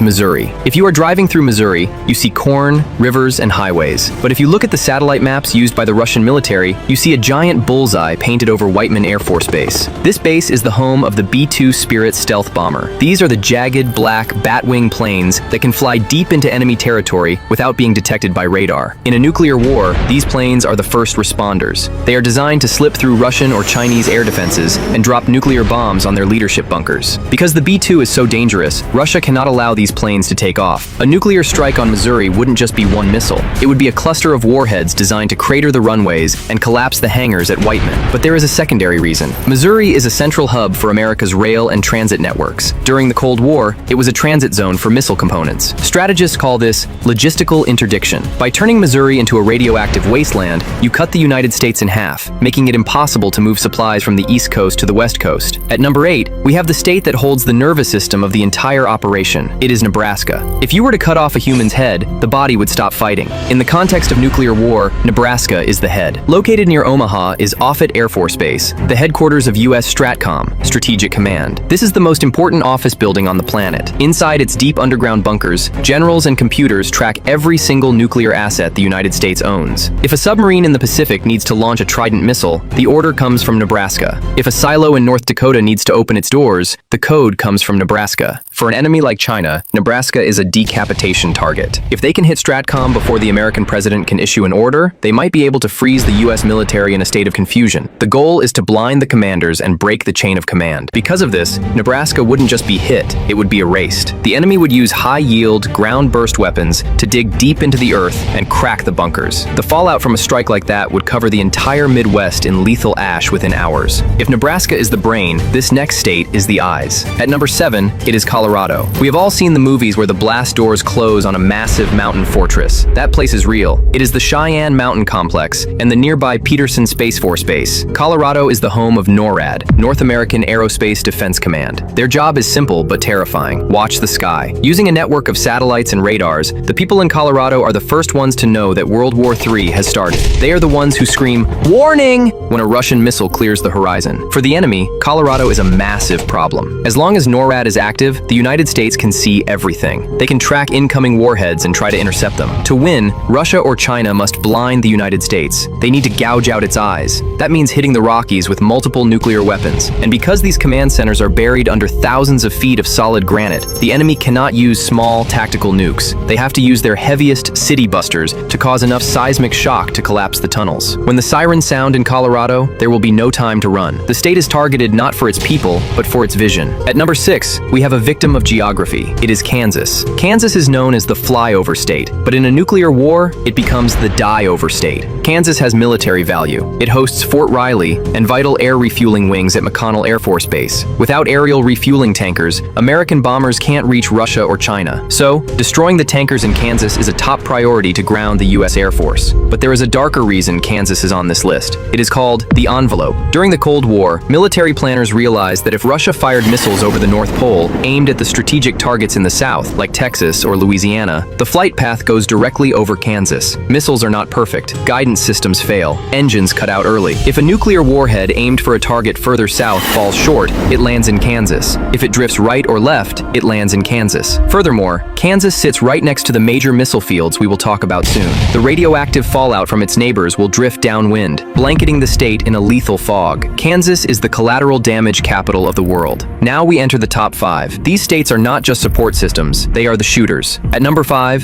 is Missouri. If you are driving through Missouri, you see corn, rivers, and highways. But if you look at the satellite maps used by the Russian military, you see a giant bullseye painted over Whiteman Air Force Base. This base is the home of the B-2 Spirit stealth bomber. These are the jagged, black, bat-wing planes that can fly deep into enemy territory without being detected by radar. In a nuclear war, these planes are the first responders. They are designed to slip through Russian or Chinese air defenses and drop nuclear bombs on their leadership bunkers. Because the B-2 is so dangerous, Russia cannot allow these planes to take off. A nuclear strike on Missouri wouldn't just be one missile. It would be a cluster of warheads designed to crater the runways and collapse the hangars at Whiteman. But there is a secondary reason. Missouri is a central hub for America's rail and transit networks. During the Cold War, it was a transit zone for missile components. Strategists call this logistical interdiction. By turning Missouri into a radioactive wasteland, you cut the United States in half, making it impossible to move supplies from the East Coast to the West Coast. At number 8, we have the state that holds the nervous system of the entire operation. It is Nebraska. If you were to cut off a human's head, the body would stop fighting. In the context of nuclear war, Nebraska is the head. Located near Omaha is Offutt Air Force Base, the headquarters of U.S. STRATCOM, Strategic Command. This is the most important office building on the planet. Inside its deep underground bunkers, generals and computers track every single nuclear asset the United States owns. If a submarine in the Pacific needs to launch a Trident missile, the order comes from Nebraska. If a silo in North Dakota needs to open its doors, the code comes from Nebraska. For an enemy like China, Nebraska is a decapitation target. If they can hit STRATCOM before the American president can issue an order, they might be able to freeze the U.S. military in a state of confusion. The goal is to blind the commanders and break the chain of command. Because of this, Nebraska wouldn't just be hit, it would be erased. The enemy would use high-yield, ground-burst weapons to dig deep into the earth and crack the bunkers. The fallout from a strike like that would cover the entire Midwest in lethal ash within hours. If Nebraska is the brain, this next state is the eyes. At number 7, it is Colorado. We have all seen the movies where the blast doors close on a massive mountain fortress. That place is real. It is the Cheyenne Mountain Complex and the nearby Peterson Space Force Base. Colorado is the home of NORAD, North American Aerospace Defense Command. Their job is simple but terrifying. Watch the sky. Using a network of satellites and radars, the people in Colorado are the first ones to know that World War III has started. They are the ones who scream, "Warning!" when a Russian missile clears the horizon. For the enemy, Colorado is a massive problem. As long as NORAD is active, the United States can see everything. They can track incoming warheads and try to intercept them. To win, Russia or China must blind the United States. They need to gouge out its eyes. That means hitting the Rockies with multiple nuclear weapons. And because these command centers are buried under thousands of feet of solid granite, the enemy cannot use small tactical nukes. They have to use their heaviest city busters to cause enough seismic shock to collapse the tunnels. When the sirens sound in Colorado, there will be no time to run. The state is targeted not for its people, but for its vision. At number 6, we have a victim of geography. It is Kansas. Kansas is known as the flyover state, but in a nuclear war, it becomes the die-over state. Kansas has military value. It hosts Fort Riley and vital air refueling wings at McConnell Air Force Base. Without aerial refueling tankers, American bombers can't reach Russia or China. So, destroying the tankers in Kansas is a top priority to ground the U.S. Air Force. But there is a darker reason Kansas is on this list. It is called the envelope. During the Cold War, military planners realized that if Russia fired missiles over the North Pole aimed at the strategic targets in the South, like Texas or Louisiana, the flight path goes directly over Kansas. Missiles are not perfect. Guidance systems fail. Engines cut out early. If a nuclear warhead aimed for a target further south falls short, it lands in Kansas. If it drifts right or left, it lands in Kansas. Furthermore, Kansas sits right next to the major missile fields we will talk about soon. The radioactive fallout from its neighbors will drift downwind, blanketing the state in a lethal fog. Kansas is the collateral damage capital of the world. Now we enter the top 5. These states are not just support systems, they are the shooters. At number 5,